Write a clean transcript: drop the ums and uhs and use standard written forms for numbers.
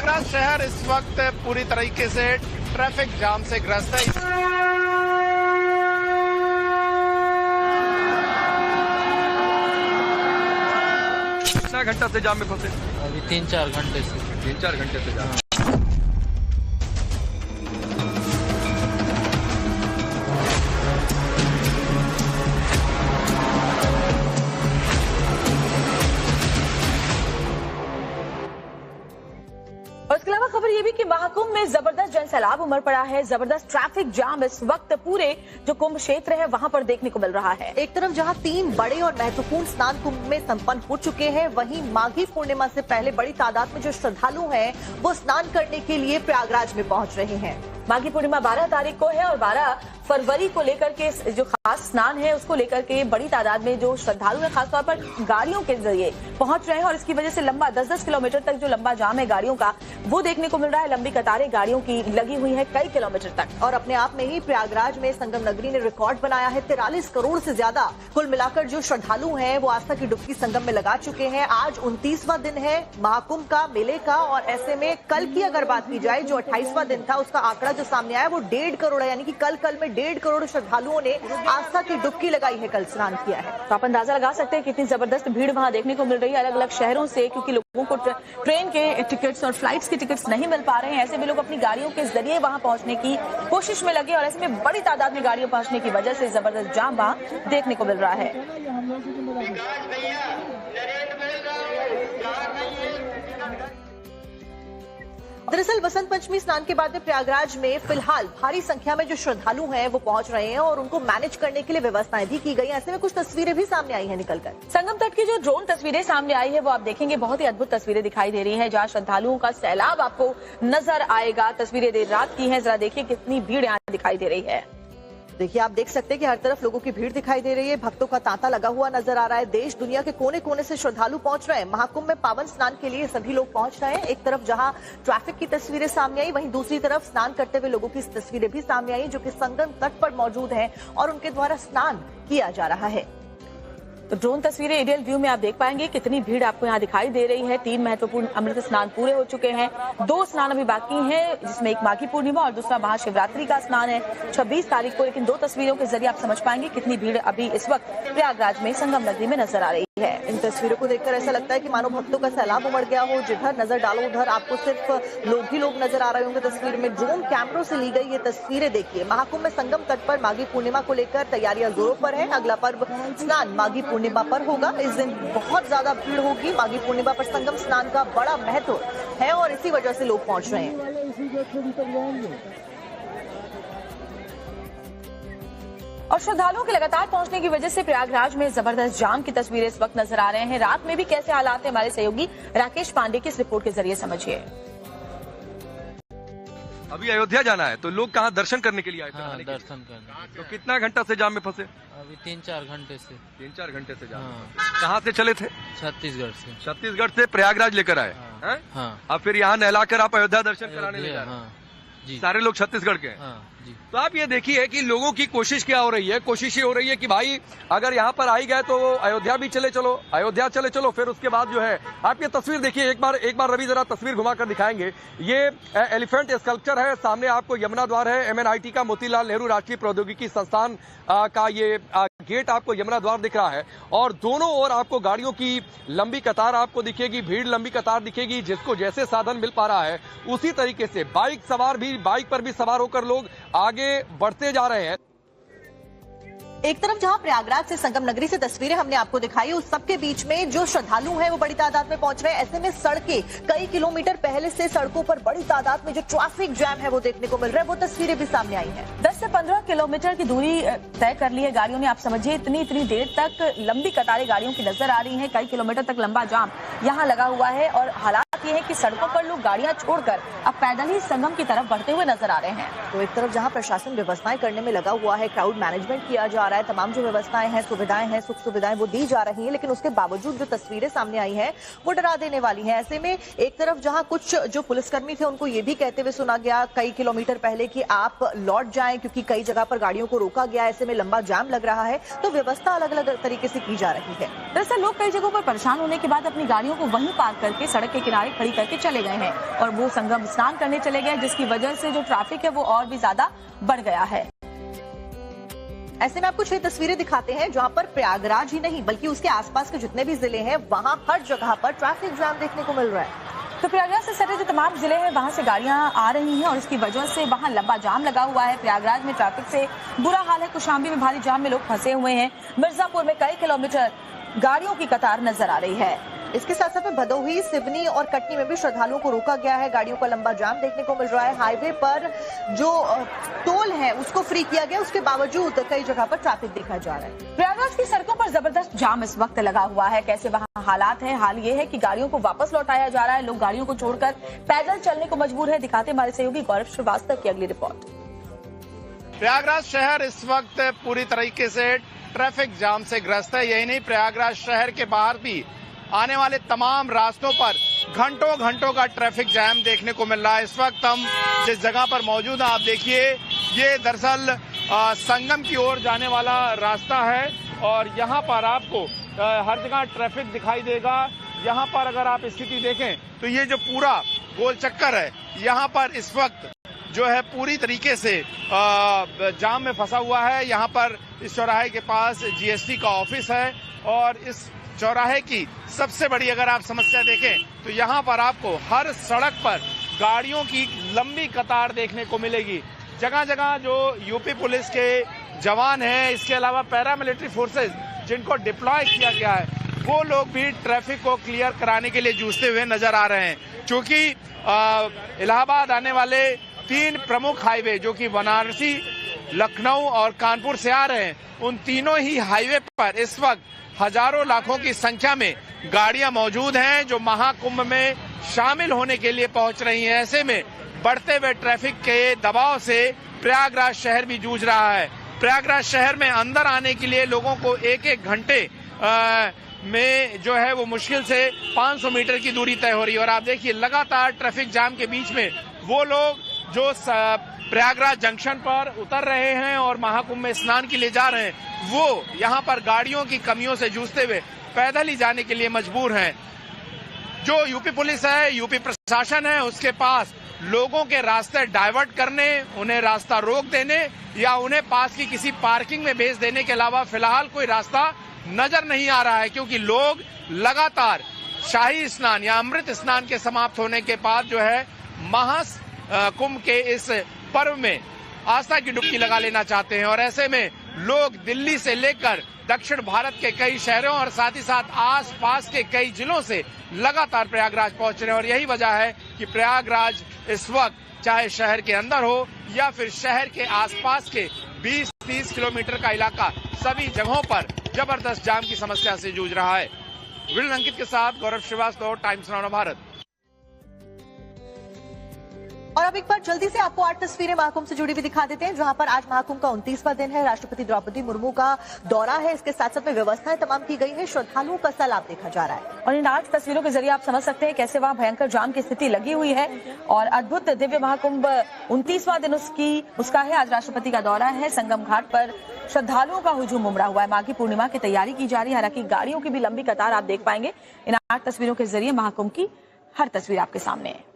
प्रयागराज शहर इस वक्त पूरी तरीके से ट्रैफिक जाम से ग्रस्त है। कितना घंटा से जाम में फंसे? अभी 3-4 घंटे से। 3-4 घंटे से जाम। और इसके अलावा खबर ये भी कि महाकुंभ में जबरदस्त जन सैलाब उमड़ पड़ा है। जबरदस्त ट्रैफिक जाम इस वक्त पूरे जो कुंभ क्षेत्र है वहां पर देखने को मिल रहा है। एक तरफ जहां 3 बड़े और महत्वपूर्ण स्नान कुंभ में संपन्न हो चुके हैं, वहीं माघी पूर्णिमा से पहले बड़ी तादाद में जो श्रद्धालु हैं वो स्नान करने के लिए प्रयागराज में पहुंच रहे हैं। माघी पूर्णिमा 12 तारीख को है और 12 फरवरी को लेकर के जो खास स्नान है उसको लेकर के बड़ी तादाद में जो श्रद्धालु हैं खासतौर पर गाड़ियों के जरिए पहुंच रहे हैं और इसकी वजह से लंबा 10-10 किलोमीटर तक जो लंबा जाम है गाड़ियों का वो देखने को मिल रहा है। लंबी कतारें गाड़ियों की लगी हुई है कई किलोमीटर तक। और अपने आप में ही प्रयागराज में संगम नगरी ने रिकॉर्ड बनाया है। 43 करोड़ से ज्यादा कुल मिलाकर जो श्रद्धालु हैं वो आस्था की डुबकी संगम में लगा चुके हैं। आज 29वां दिन है महाकुंभ का, मेले का, और ऐसे में कल की अगर बात की जाए जो 28वां दिन था उसका आंकड़ा जो सामने आया वो 1.5 करोड़ है। यानी कि कल में 1.5 करोड़ श्रद्धालुओं ने आस्था की डुबकी लगाई है, कल स्नान किया है। तो आप अंदाजा लगा सकते हैं कितनी जबरदस्त भीड़ वहां देखने को मिल रही है अलग अलग शहरों से, क्योंकि लोगों को ट्रेन के टिकट्स और फ्लाइट्स के टिकट्स नहीं मिल पा रहे हैं। ऐसे में लोग अपनी गाड़ियों के जरिए वहां पहुंचने की कोशिश में लगे और ऐसे में बड़ी तादाद में गाड़ियां पहुंचने की वजह से जबरदस्त जाम वहां देखने को मिल रहा है। दरअसल बसंत पंचमी स्नान के बाद में प्रयागराज में फिलहाल भारी संख्या में जो श्रद्धालु हैं वो पहुंच रहे हैं और उनको मैनेज करने के लिए व्यवस्थाएं भी की गई। ऐसे में कुछ तस्वीरें भी सामने आई हैं निकलकर। संगम तट की जो ड्रोन तस्वीरें सामने आई है वो आप देखेंगे, बहुत ही अद्भुत तस्वीरें दिखाई दे रही है जहां श्रद्धालुओं का सैलाब आपको नजर आएगा। तस्वीरें देर रात की है, जरा देखिए कितनी भीड़ यहाँ दिखाई दे रही है। देखिए आप देख सकते हैं कि हर तरफ लोगों की भीड़ दिखाई दे रही है, भक्तों का तांता लगा हुआ नजर आ रहा है। देश दुनिया के कोने कोने से श्रद्धालु पहुंच रहे हैं। महाकुंभ में पावन स्नान के लिए सभी लोग पहुंच रहे हैं। एक तरफ जहां ट्रैफिक की तस्वीरें सामने आई, वहीं दूसरी तरफ स्नान करते हुए लोगों की तस्वीरें भी सामने आई जो कि संगम तट पर मौजूद हैं और उनके द्वारा स्नान किया जा रहा है। तो ड्रोन तस्वीरें एरियल व्यू में आप देख पाएंगे कितनी भीड़ आपको यहाँ दिखाई दे रही है। 3 महत्वपूर्ण अमृत स्नान पूरे हो चुके हैं, 2 स्नान अभी बाकी हैं जिसमें एक माघी पूर्णिमा और दूसरा महाशिवरात्रि का स्नान है 26 तारीख को। लेकिन 2 तस्वीरों के जरिए आप समझ पाएंगे कितनी भीड़ अभी इस वक्त प्रयागराज में संगम नगरी में नजर आ रही है। इन तस्वीरों को देखकर ऐसा लगता है कि मानो भक्तों का सैलाब उमड़ गया हो। जिधर नजर डालो उधर आपको सिर्फ लोग ही लोग नजर आ रहे होंगे तस्वीर में। ड्रोन कैमरों से ली गई ये तस्वीरें देखिए। महाकुंभ में संगम तट पर माघी पूर्णिमा को लेकर तैयारियां जोरों पर है। अगला पर्व स्नान माघी पूर्णिमा पर होगा। इस दिन बहुत ज्यादा भीड़ होगी। माघी पूर्णिमा पर संगम स्नान का बड़ा महत्व है और इसी वजह से लोग पहुंच रहे हैं। और श्रद्धालुओं के लगातार पहुंचने की वजह से प्रयागराज में जबरदस्त जाम की तस्वीरें इस वक्त नजर आ रहे हैं। रात में भी कैसे हालात है, हमारे सहयोगी राकेश पांडे की इस रिपोर्ट के जरिए समझिए। अभी अयोध्या जाना है तो लोग कहाँ दर्शन करने के लिए आए थे? हाँ, दर्शन करने। तो कितना घंटा से जाम में फंसे? अभी 3-4 घंटे से। 3-4 घंटे से जाम। हाँ। कहाँ से चले थे? छत्तीसगढ़ से। छत्तीसगढ़ से प्रयागराज लेकर आए हाँ। हैं? हाँ। अब फिर यहाँ नहलाकर आप अयोध्या दर्शन कराने ले जा रहे हैं। हाँ जी। सारे लोग छत्तीसगढ़ के हैं। हाँ जी। तो आप ये देखिए कि लोगों की कोशिश क्या हो रही है। कोशिश ये हो रही है कि भाई अगर यहाँ पर आई गए तो अयोध्या भी चले चलो, अयोध्या चले चलो। फिर उसके बाद जो है आप ये तस्वीर देखिए, एक बार रवि जरा तस्वीर घुमाकर दिखाएंगे। ये एलिफेंट स्कल्पचर है, सामने आपको यमुना द्वार है। MNIT का मोतीलाल नेहरू राष्ट्रीय प्रौद्योगिकी संस्थान का ये गेट आपको यमुना द्वार दिख रहा है और दोनों ओर आपको गाड़ियों की लंबी कतार आपको दिखेगी, भीड़ लंबी कतार दिखेगी। जिसको जैसे साधन मिल पा रहा है उसी तरीके से बाइक पर भी सवार होकर लोग आगे बढ़ते जा रहे हैं। एक तरफ जहां प्रयागराज से संगम नगरी से तस्वीरें हमने आपको दिखाई, उस सबके बीच में जो श्रद्धालु हैं वो बड़ी तादाद में पहुंच रहे हैं। ऐसे में सड़कें कई किलोमीटर पहले से सड़कों पर बड़ी तादाद में जो ट्रैफिक जैम है वो देखने को मिल रहा है। वो तस्वीरें भी सामने आई हैं। 10 से 15 किलोमीटर की दूरी तय कर ली है गाड़ियों ने। आप समझिए इतनी देर तक लंबी कतारें गाड़ियों की नजर आ रही है। कई किलोमीटर तक लंबा जाम यहाँ लगा हुआ है और हालात ये है कि सड़कों पर लोग गाड़ियां छोड़कर अब पैदल ही संगम की तरफ बढ़ते हुए नजर आ रहे हैं। तो एक तरफ जहां प्रशासन व्यवस्थाएं करने में लगा हुआ है, क्राउड मैनेजमेंट किया जा रहा है, तमाम जो व्यवस्थाएं हैं, सुविधाएं हैं, सुख सुविधाएं वो दी जा रही हैं, लेकिन उसके बावजूद जो तस्वीरें सामने आई हैं वो डरा देने वाली हैं। ऐसे में एक तरफ जहां कुछ जो पुलिसकर्मी थे उनको ये भी कहते हुए सुना गया कई किलोमीटर पहले कि आप लौट जाएं क्योंकि कई जगह पर गाड़ियों को रोका गया, ऐसे में लंबा जाम लग रहा है, तो व्यवस्था अलग अलग तरीके से की जा रही है। दरअसल लोग कई जगहों पर परेशान होने के बाद अपनी गाड़ियों को वहीं पार्क करके सड़क के किनारे खड़ी करके चले गए हैं और वो संगम स्नान करने चले गए, जिसकी वजह से जो ट्रैफिक है वो और भी ज्यादा बढ़ गया है। ऐसे में आपको 6 तस्वीरें दिखाते हैं जहां पर प्रयागराज ही नहीं बल्कि उसके आसपास के जितने भी जिले हैं वहां हर जगह पर ट्रैफिक जाम देखने को मिल रहा है। तो प्रयागराज से सटे जो तमाम जिले हैं वहां से गाड़ियां आ रही हैं और इसकी वजह से वहां लंबा जाम लगा हुआ है। प्रयागराज में ट्रैफिक से बुरा हाल है, कौशाम्बी में भारी जाम में लोग फंसे हुए हैं, मिर्जापुर में कई किलोमीटर गाड़ियों की कतार नजर आ रही है। इसके साथ साथ में भदोही, सिवनी और कटनी में भी श्रद्धालुओं को रोका गया है, गाड़ियों का लंबा जाम देखने को मिल रहा है। हाईवे पर जो टोल है उसको फ्री किया गया, उसके बावजूद कई जगह पर ट्रैफिक देखा जा रहा है। प्रयागराज की सड़कों पर जबरदस्त जाम इस वक्त लगा हुआ है। कैसे वहां हालात हैं? हाल ये है कि गाड़ियों को वापस लौटाया जा रहा है, लोग गाड़ियों को छोड़कर पैदल चलने को मजबूर है। दिखाते हमारे सहयोगी गौरव श्रीवास्तव की अगली रिपोर्ट। प्रयागराज शहर इस वक्त पूरी तरीके से ट्रैफिक जाम से ग्रस्त है। यही नहीं, प्रयागराज शहर के बाहर भी आने वाले तमाम रास्तों पर घंटों घंटों का ट्रैफिक जैम देखने को मिल रहा है। इस वक्त हम जिस जगह पर मौजूद हैं, आप देखिए, ये दरअसल संगम की ओर जाने वाला रास्ता है और यहाँ पर आपको हर जगह ट्रैफिक दिखाई देगा। यहाँ पर अगर आप स्थिति देखें तो ये जो पूरा गोल चक्कर है, यहाँ पर इस वक्त जो है पूरी तरीके से जाम में फंसा हुआ है। यहाँ पर इस चौराहे के पास जीएसटी का ऑफिस है और इस चौराहे की सबसे बड़ी अगर आप समस्या देखें तो यहाँ पर आपको हर सड़क पर गाड़ियों की लंबी कतार देखने को मिलेगी। जगह जगह जो यूपी पुलिस के जवान हैं, इसके अलावा पैरामिलिट्री फोर्सेस जिनको डिप्लॉय किया गया है, वो लोग भी ट्रैफिक को क्लियर कराने के लिए जूझते हुए नजर आ रहे हैं। क्योंकि इलाहाबाद आने वाले 3 प्रमुख हाईवे जो कि वाराणसी, लखनऊ और कानपुर से आ रहे हैं, उन तीनों ही हाईवे पर इस वक्त हजारों लाखों की संख्या में गाड़ियां मौजूद हैं जो महाकुंभ में शामिल होने के लिए पहुंच रही हैं। ऐसे में बढ़ते हुए ट्रैफिक के दबाव से प्रयागराज शहर भी जूझ रहा है। प्रयागराज शहर में अंदर आने के लिए लोगों को एक घंटे में जो है वो मुश्किल से 500 मीटर की दूरी तय हो रही है। और आप देखिए, लगातार ट्रैफिक जाम के बीच में वो लोग जो प्रयागराज जंक्शन पर उतर रहे हैं और महाकुंभ में स्नान के लिए जा रहे हैं, वो यहाँ पर गाड़ियों की कमियों से जूझते हुए पैदल ही जाने के लिए मजबूर हैं। जो यूपी पुलिस है, यूपी प्रशासन है, उसके पास लोगों के रास्ते डाइवर्ट करने, उन्हें रास्ता रोक देने या उन्हें पास की किसी पार्किंग में भेज देने के अलावा फिलहाल कोई रास्ता नजर नहीं आ रहा है। क्योंकि लोग लगातार शाही स्नान या अमृत स्नान के समाप्त होने के बाद जो है महाकुंभ के इस पर्व में आस्था की डुबकी लगा लेना चाहते हैं। और ऐसे में लोग दिल्ली से लेकर दक्षिण भारत के कई शहरों और साथ ही साथ आस पास के कई जिलों से लगातार प्रयागराज पहुंच रहे हैं। और यही वजह है कि प्रयागराज इस वक्त चाहे शहर के अंदर हो या फिर शहर के आसपास के 20-30 किलोमीटर का इलाका, सभी जगहों पर जबरदस्त जाम की समस्या से जूझ रहा है। वीडियो अंकित के साथ गौरव श्रीवास्तव, टाइम्स नाउ भारत। और अब एक बार जल्दी से आपको 8 तस्वीरें महाकुंभ से जुड़ी हुई दिखा देते हैं, जहां पर आज महाकुंभ का 29वां दिन है। राष्ट्रपति द्रौपदी मुर्मू का दौरा है, इसके साथ साथ में व्यवस्थाएं तमाम की गई है, श्रद्धालुओं का सैलाब देखा जा रहा है। और इन 8 तस्वीरों के जरिए आप समझ सकते हैं कैसे वहां भयंकर जाम की स्थिति लगी हुई है और अद्भुत दिव्य महाकुंभ 29वां दिन उसका है। आज राष्ट्रपति का दौरा है, संगम घाट पर श्रद्धालुओं का हुजूम उमड़ा हुआ है। माघी पूर्णिमा की तैयारी की जा रही है, हालांकि गाड़ियों की भी लंबी कतार आप देख पाएंगे। इन 8 तस्वीरों के जरिए महाकुंभ की हर तस्वीर आपके सामने है।